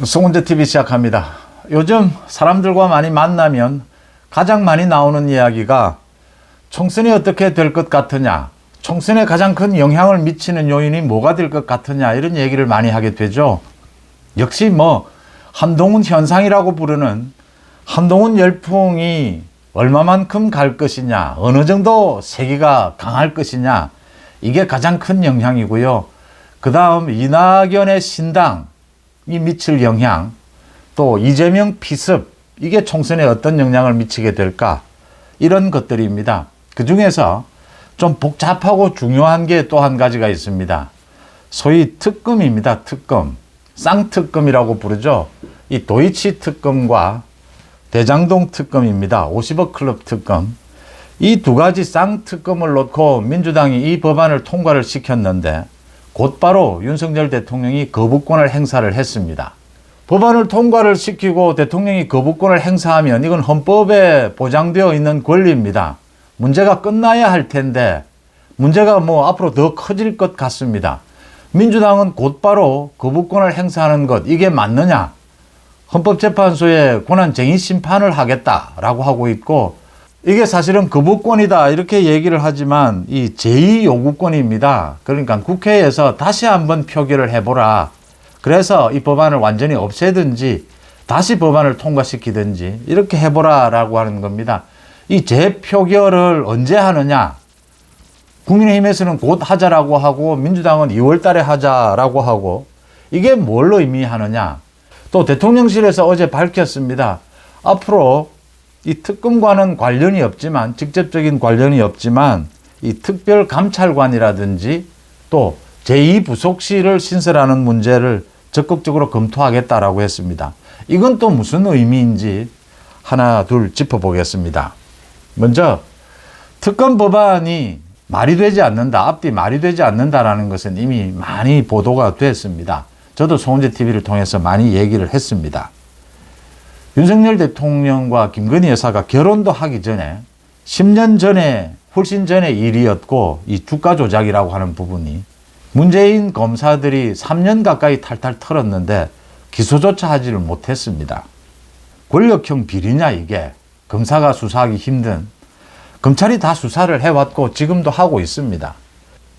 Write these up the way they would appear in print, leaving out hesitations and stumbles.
송은재TV 시작합니다. 요즘 사람들과 많이 만나면 가장 많이 나오는 이야기가 총선이 어떻게 될 것 같으냐, 총선에 가장 큰 영향을 미치는 요인이 뭐가 될 것 같으냐, 이런 얘기를 많이 하게 되죠. 역시 한동훈 현상이라고 부르는 한동훈 열풍이 얼마만큼 갈 것이냐, 어느 정도 세기가 강할 것이냐, 이게 가장 큰 영향이고요. 그 다음 이낙연의 신당이 미칠 영향, 또 이재명 피습, 이게 총선에 어떤 영향을 미치게 될까, 이런 것들입니다. 그 중에서 좀 복잡하고 중요한 게 또 한 가지가 있습니다. 소위 특검입니다. 특검, 쌍특검이라고 부르죠. 이 도이치 특검과 대장동 특검입니다. 50억 클럽 특검, 이 두 가지 쌍특검을 놓고 민주당이 이 법안을 통과를 시켰는데 곧바로 윤석열 대통령이 거부권을 행사를 했습니다. 법안을 통과를 시키고 대통령이 거부권을 행사하면 이건 헌법에 보장되어 있는 권리입니다. 문제가 끝나야 할 텐데 문제가 앞으로 더 커질 것 같습니다. 민주당은 곧바로 거부권을 행사하는 것, 이게 맞느냐? 헌법재판소에 권한쟁의 심판을 하겠다라고 하고 있고, 이게 사실은 거부권이다 이렇게 얘기를 하지만 이 제2요구권입니다. 그러니까 국회에서 다시 한번 표결을 해보라. 그래서 이 법안을 완전히 없애든지 다시 법안을 통과시키든지 이렇게 해보라라고 하는 겁니다. 이 재표결을 언제 하느냐? 국민의힘에서는 곧 하자라고 하고 민주당은 2월 달에 하자라고 하고, 이게 뭘 의미하느냐? 또 대통령실에서 어제 밝혔습니다. 앞으로 이 특검과는 관련이 없지만, 직접적인 관련이 없지만 이 특별감찰관이라든지 또 제2부속실을 신설하는 문제를 적극적으로 검토하겠다라고 했습니다. 이건 또 무슨 의미인지 하나 둘 짚어보겠습니다. 먼저 특검 법안이 말이 되지 않는다, 앞뒤 말이 되지 않는다라는 것은 이미 많이 보도가 됐습니다. 저도 송은재TV를 통해서 많이 얘기를 했습니다. 윤석열 대통령과 김건희 여사가 결혼도 하기 전에 10년 전에, 훨씬 전의 일이었고, 이 주가 조작이라고 하는 부분이 문재인 검사들이 3년 가까이 탈탈 털었는데 기소조차 하지를 못했습니다. 권력형 비리냐 이게? 검사가 수사하기 힘든, 검찰이 다 수사를 해왔고 지금도 하고 있습니다.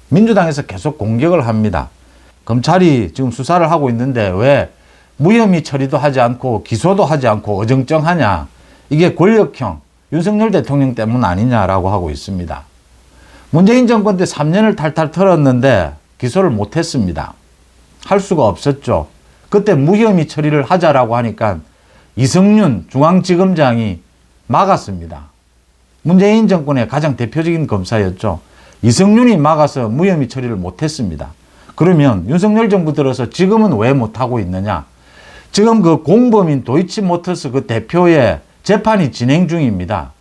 민주당에서 계속 공격을 합니다. 검찰이 지금 수사를 하고 있는데 왜 무혐의 처리도 하지 않고 기소도 하지 않고 어정쩡하냐, 이게 권력형 윤석열 대통령 때문 아니냐라고 하고 있습니다. 문재인 정권 때 3년을 탈탈 털었는데 기소를 못했습니다. 할 수가 없었죠. 그때 무혐의 처리를 하자라고 하니까 이성윤 중앙지검장이 막았습니다. 문재인 정권의 가장 대표적인 검사였죠. 이성윤이 막아서 무혐의 처리를 못했습니다. 그러면 윤석열 정부 들어서 지금은 왜 못하고 있느냐? 지금 그 공범인 도이치모터스 그 대표의 재판이 진행 중입니다.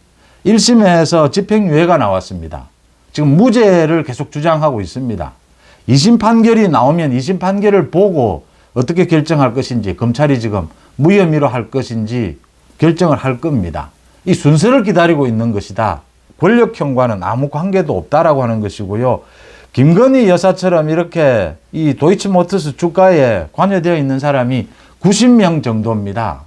1심에서 집행유예가 나왔습니다. 지금 무죄를 계속 주장하고 있습니다. 2심 판결이 나오면 2심 판결을 보고 어떻게 결정할 것인지, 검찰이 지금 무혐의로 할 것인지 결정을 할 겁니다. 이 순서를 기다리고 있는 것이다. 권력형과는 아무 관계도 없다라고 하는 것이고요. 김건희 여사처럼 이렇게 이 도이치모터스 주가에 관여되어 있는 사람이 90명 정도입니다.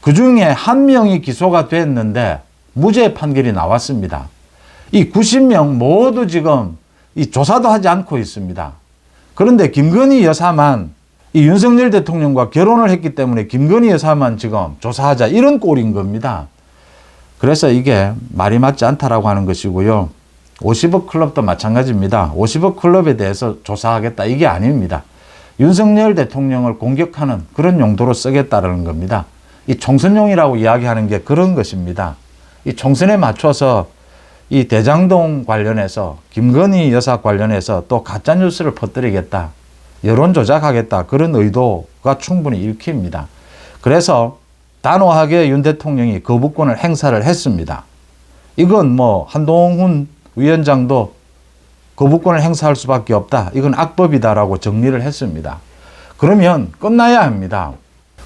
그 중에 1명이 기소가 됐는데 무죄 판결이 나왔습니다. 이 90명 모두 지금 이 조사도 하지 않고 있습니다. 그런데 김건희 여사만, 이 윤석열 대통령과 결혼을 했기 때문에 김건희 여사만 지금 조사하자, 이런 꼴인 겁니다. 그래서 이게 말이 맞지 않다라고 하는 것이고요. 50억 클럽도 마찬가지입니다. 50억 클럽에 대해서 조사하겠다, 이게 아닙니다. 윤석열 대통령을 공격하는 그런 용도로 쓰겠다는 겁니다. 이 총선용이라고 이야기하는 게 그런 것입니다. 이 총선에 맞춰서 이 대장동 관련해서, 김건희 여사 관련해서 또 가짜뉴스를 퍼뜨리겠다, 여론 조작하겠다, 그런 의도가 충분히 읽힙니다. 그래서 단호하게 윤 대통령이 거부권을 행사를 했습니다. 이건 한동훈 위원장도 거부권을 행사할 수밖에 없다, 이건 악법이다라고 정리를 했습니다. 그러면 끝나야 합니다.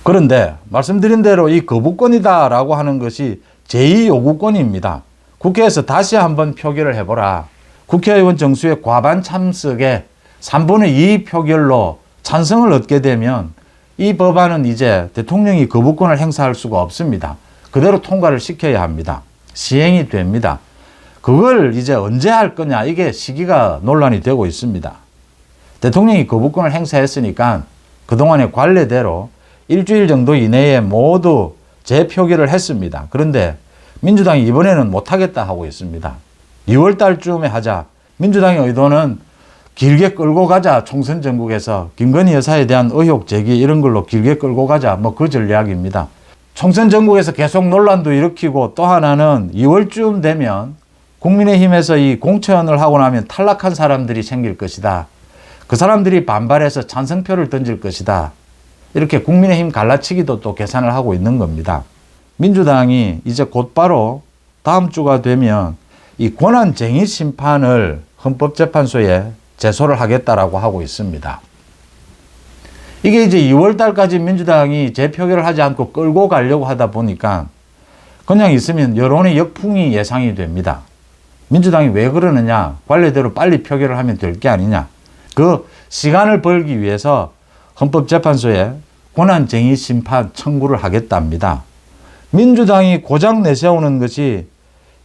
그런데 말씀드린 대로 이 거부권이다라고 하는 것이 제2요구권입니다. 국회에서 다시 한번 표결을 해보라. 국회의원 정수의 과반 참석에 3분의 2 표결로 찬성을 얻게 되면 이 법안은 이제 대통령이 거부권을 행사할 수가 없습니다. 그대로 통과를 시켜야 합니다. 시행이 됩니다. 그걸 이제 언제 할 거냐, 이게 시기가 논란이 되고 있습니다. 대통령이 거부권을 행사했으니까 그동안의 관례대로 일주일 정도 이내에 모두 재표결을 했습니다. 그런데 민주당이 이번에는 못하겠다 하고 있습니다. 2월 달쯤에 하자. 민주당의 의도는 길게 끌고 가자. 총선 전국에서 김건희 여사에 대한 의혹 제기 이런 걸로 길게 끌고 가자. 뭐 그 전략입니다. 총선 전국에서 계속 논란도 일으키고, 또 하나는 2월쯤 되면 국민의힘에서 이 공천을 하고 나면 탈락한 사람들이 생길 것이다. 그 사람들이 반발해서 찬성표를 던질 것이다. 이렇게 국민의힘 갈라치기도 또 계산을 하고 있는 겁니다. 민주당이 이제 곧바로 다음 주가 되면 이 권한쟁의 심판을 헌법재판소에 제소를 하겠다라고 하고 있습니다. 이게 이제 2월 달까지 민주당이 재표결을 하지 않고 끌고 가려고 하다 보니까 그냥 있으면 여론의 역풍이 예상이 됩니다. 민주당이 왜 그러느냐? 관례대로 빨리 표결을 하면 될 게 아니냐? 그 시간을 벌기 위해서 헌법재판소에 권한쟁의 심판 청구를 하겠답니다. 민주당이 고작 내세우는 것이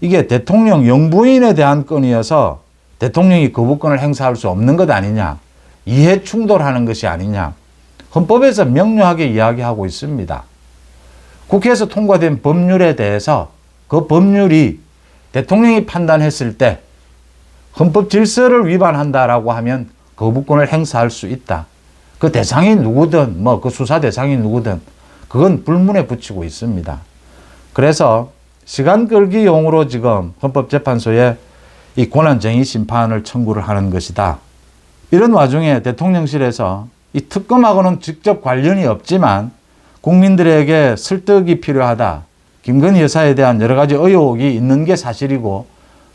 이게 대통령 영부인에 대한 건이어서 대통령이 거부권을 행사할 수 없는 것 아니냐, 이해 충돌하는 것이 아니냐, 헌법에서 명료하게 이야기하고 있습니다. 국회에서 통과된 법률에 대해서 그 법률이 대통령이 판단했을 때 헌법 질서를 위반한다라고 하면 거부권을 행사할 수 있다. 그 대상이 누구든, 뭐 그 수사 대상이 누구든 그건 불문에 붙이고 있습니다. 그래서 시간 끌기용으로 지금 헌법재판소에 이 권한쟁의 심판을 청구를 하는 것이다. 이런 와중에 대통령실에서 이 특검하고는 직접 관련이 없지만 국민들에게 설득이 필요하다. 김건희 여사에 대한 여러 가지 의혹이 있는 게 사실이고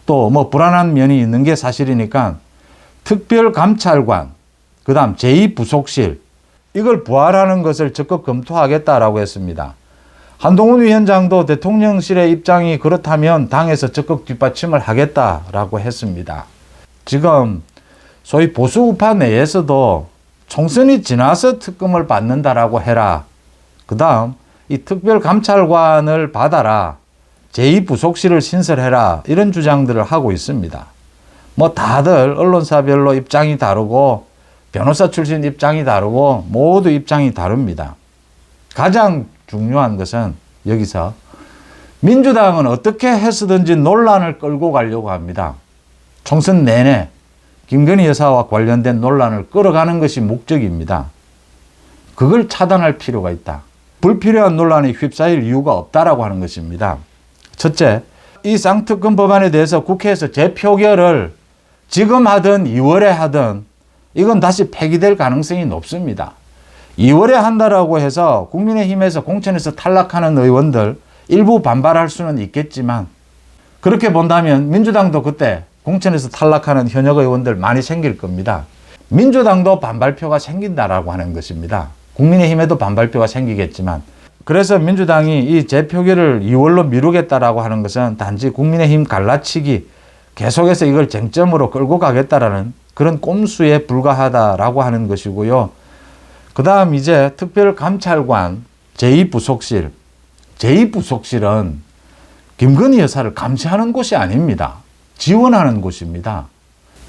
또 뭐 불안한 면이 있는 게 사실이니까 특별감찰관, 그 다음 제2부속실, 이걸 부활하는 것을 적극 검토하겠다라고 했습니다. 한동훈 위원장도 대통령실의 입장이 그렇다면 당에서 적극 뒷받침을 하겠다라고 했습니다. 지금 소위 보수 우파 내에서도 총선이 지나서 특검을 받는다라고 해라. 그 다음 이 특별감찰관을 받아라. 제2부속실을 신설해라. 이런 주장들을 하고 있습니다. 뭐 다들 언론사별로 입장이 다르고 변호사 출신 입장이 다르고 모두 입장이 다릅니다. 가장 중요한 것은 여기서 민주당은 어떻게 해서든지 논란을 끌고 가려고 합니다. 총선 내내 김건희 여사와 관련된 논란을 끌어가는 것이 목적입니다. 그걸 차단할 필요가 있다. 불필요한 논란에 휩싸일 이유가 없다라고 하는 것입니다. 첫째, 이 쌍특검 법안에 대해서 국회에서 재표결을 지금 하든 2월에 하든 이건 다시 폐기될 가능성이 높습니다. 2월에 한다라고 해서 국민의힘에서 공천에서 탈락하는 의원들 일부 반발할 수는 있겠지만, 그렇게 본다면 민주당도 그때 공천에서 탈락하는 현역 의원들 많이 생길 겁니다. 민주당도 반발표가 생긴다라고 하는 것입니다. 국민의힘에도 반발표가 생기겠지만, 그래서 민주당이 이 재표결을 2월로 미루겠다라고 하는 것은 단지 국민의힘 갈라치기, 계속해서 이걸 쟁점으로 끌고 가겠다라는 그런 꼼수에 불과하다라고 하는 것이고요. 그 다음 이제 특별감찰관 제2부속실. 제2부속실은 김건희 여사를 감시하는 곳이 아닙니다. 지원하는 곳입니다.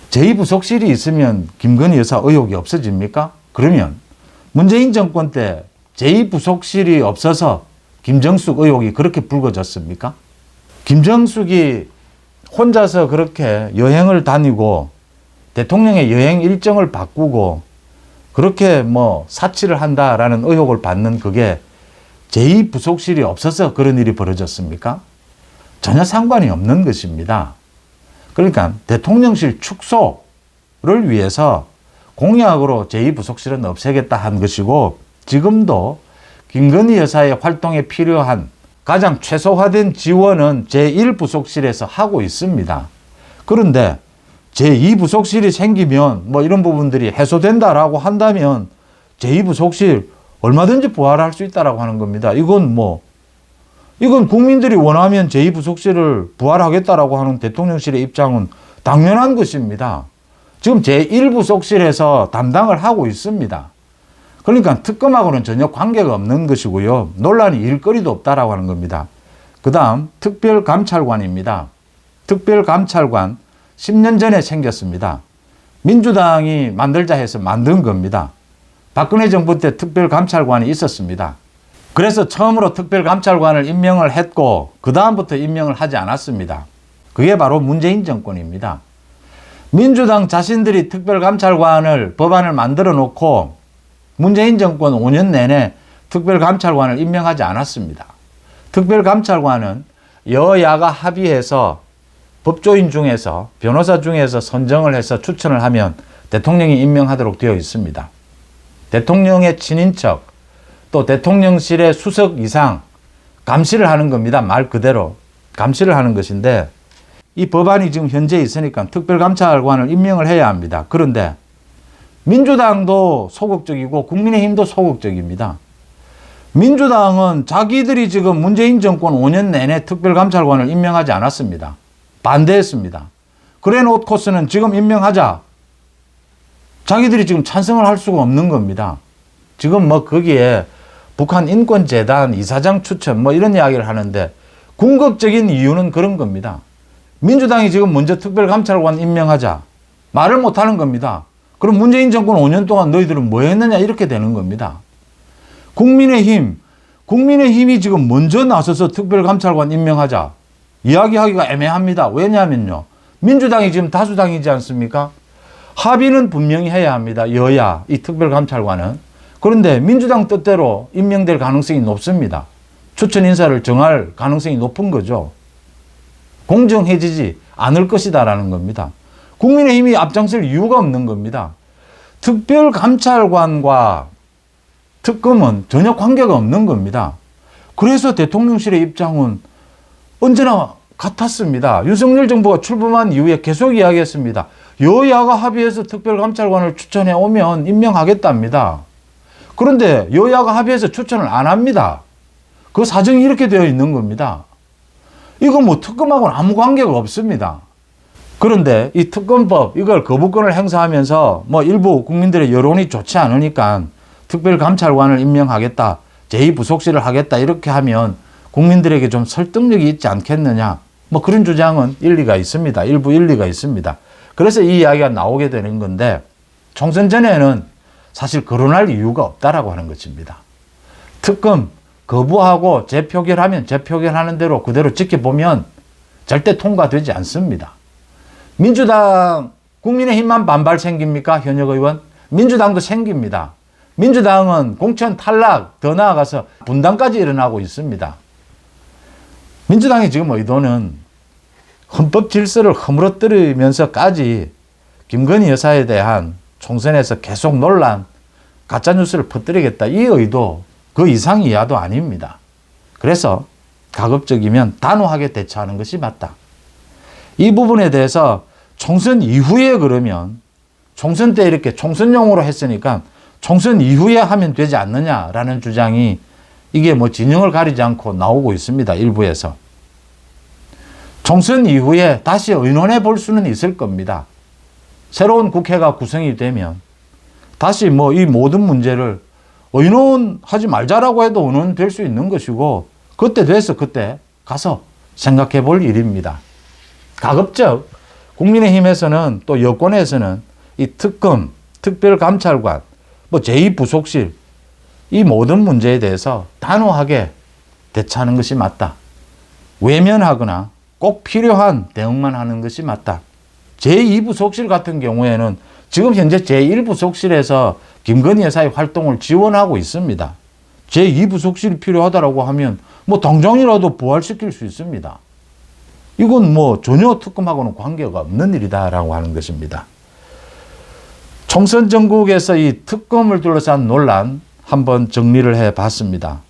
제2부속실이 있으면 김건희 여사 의혹이 없어집니까? 그러면 문재인 정권 때 제2부속실이 없어서 김정숙 의혹이 그렇게 불거졌습니까? 김정숙이 혼자서 그렇게 여행을 다니고 대통령의 여행 일정을 바꾸고 그렇게 뭐 사치를 한다라는 의혹을 받는 그게 제2부속실이 없어서 그런 일이 벌어졌습니까? 전혀 상관이 없는 것입니다. 그러니까 대통령실 축소를 위해서 공약으로 제2부속실은 없애겠다 한 것이고, 지금도 김건희 여사의 활동에 필요한 가장 최소화된 지원은 제1부속실에서 하고 있습니다. 그런데 제2부속실이 생기면 뭐 이런 부분들이 해소된다라고 한다면 제2부속실 얼마든지 부활할 수 있다라고 하는 겁니다. 이건 국민들이 원하면 제2부속실을 부활하겠다라고 하는 대통령실의 입장은 당연한 것입니다. 지금 제1부속실에서 담당을 하고 있습니다. 그러니까 특검하고는 전혀 관계가 없는 것이고요. 논란이 일거리도 없다라고 하는 겁니다. 그 다음 특별감찰관입니다. 특별감찰관 10년 전에 생겼습니다. 민주당이 만들자 해서 만든 겁니다. 박근혜 정부 때 특별감찰관이 있었습니다. 그래서 처음으로 특별감찰관을 임명을 했고 그 다음부터 임명을 하지 않았습니다. 그게 바로 문재인 정권입니다. 민주당 자신들이 특별감찰관을 법안을 만들어 놓고 문재인 정권 5년 내내 특별감찰관을 임명하지 않았습니다. 특별감찰관은 여야가 합의해서 법조인 중에서 변호사 중에서 선정을 해서 추천을 하면 대통령이 임명하도록 되어 있습니다. 대통령의 친인척 또 대통령실의 수석 이상 감시를 하는 겁니다. 말 그대로 감시를 하는 것인데 이 법안이 지금 현재 있으니까 특별감찰관을 임명을 해야 합니다. 그런데 민주당도 소극적이고 국민의힘도 소극적입니다. 민주당은 자기들이 지금 문재인 정권 5년 내내 특별감찰관을 임명하지 않았습니다. 반대했습니다. 그래놓고서는 지금 임명하자. 자기들이 지금 찬성을 할 수가 없는 겁니다. 지금 뭐 거기에 북한 인권재단 이사장 추천 뭐 이런 이야기를 하는데 궁극적인 이유는 그런 겁니다. 민주당이 지금 먼저 특별감찰관 임명하자. 말을 못하는 겁니다. 그럼 문재인 정권 5년 동안 너희들은 뭐 했느냐 이렇게 되는 겁니다. 국민의힘이 지금 먼저 나서서 특별감찰관 임명하자. 이야기하기가 애매합니다. 왜냐하면요. 민주당이 지금 다수당이지 않습니까? 합의는 분명히 해야 합니다. 여야, 이 특별감찰관은. 그런데 민주당 뜻대로 임명될 가능성이 높습니다. 추천 인사를 정할 가능성이 높은 거죠. 공정해지지 않을 것이다라는 겁니다. 국민의힘이 앞장설 이유가 없는 겁니다. 특별감찰관과 특검은 전혀 관계가 없는 겁니다. 그래서 대통령실의 입장은 언제나 같았습니다. 윤석열 정부가 출범한 이후에 계속 이야기했습니다. 여야가 합의해서 특별감찰관을 추천해 오면 임명하겠답니다. 그런데 여야가 합의해서 추천을 안 합니다. 그 사정이 이렇게 되어 있는 겁니다. 이거 뭐 특검하고는 아무 관계가 없습니다. 그런데 이 특검법 이걸 거부권을 행사하면서 뭐 일부 국민들의 여론이 좋지 않으니까 특별감찰관을 임명하겠다, 제2부속실을 하겠다 이렇게 하면 국민들에게 좀 설득력이 있지 않겠느냐, 뭐 그런 주장은 일리가 있습니다. 일부 일리가 있습니다. 그래서 이 이야기가 나오게 되는 건데 총선 전에는 사실 거론할 이유가 없다라고 하는 것입니다. 특검 거부하고 재표결하면 재표결하는 대로 그대로 지켜보면 절대 통과되지 않습니다. 민주당, 국민의힘만 반발 생깁니까? 현역 의원? 민주당도 생깁니다. 민주당은 공천 탈락, 더 나아가서 분당까지 일어나고 있습니다. 민주당의 지금 의도는 헌법 질서를 허물어뜨리면서까지 김건희 여사에 대한 총선에서 계속 논란, 가짜뉴스를 퍼뜨리겠다. 이 의도 그 이상 이하도 아닙니다. 그래서 가급적이면 단호하게 대처하는 것이 맞다. 이 부분에 대해서 총선 이후에 그러면 총선 때 이렇게 총선용으로 했으니까 총선 이후에 하면 되지 않느냐라는 주장이 이게 뭐 진영을 가리지 않고 나오고 있습니다. 일부에서. 총선 이후에 다시 의논해 볼 수는 있을 겁니다. 새로운 국회가 구성이 되면 다시 뭐 이 모든 문제를 의논하지 말자라고 해도 의논될 수 있는 것이고 그때 돼서 그때 가서 생각해 볼 일입니다. 가급적 국민의힘에서는 또 여권에서는 이 특검, 특별감찰관, 뭐 제2부속실 이 모든 문제에 대해서 단호하게 대처하는 것이 맞다. 외면하거나 꼭 필요한 대응만 하는 것이 맞다. 제2부속실 같은 경우에는 지금 현재 제1부속실에서 김건희 여사의 활동을 지원하고 있습니다. 제2부속실이 필요하다고 하면 뭐 당장이라도 부활시킬 수 있습니다. 이건 뭐 전혀 특검하고는 관계가 없는 일이다라고 하는 것입니다. 총선 전국에서 이 특검을 둘러싼 논란 한번 정리를 해봤습니다.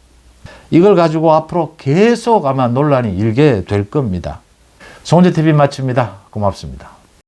이걸 가지고 앞으로 계속 아마 논란이 일게 될 겁니다. 송은재TV 마칩니다. 고맙습니다.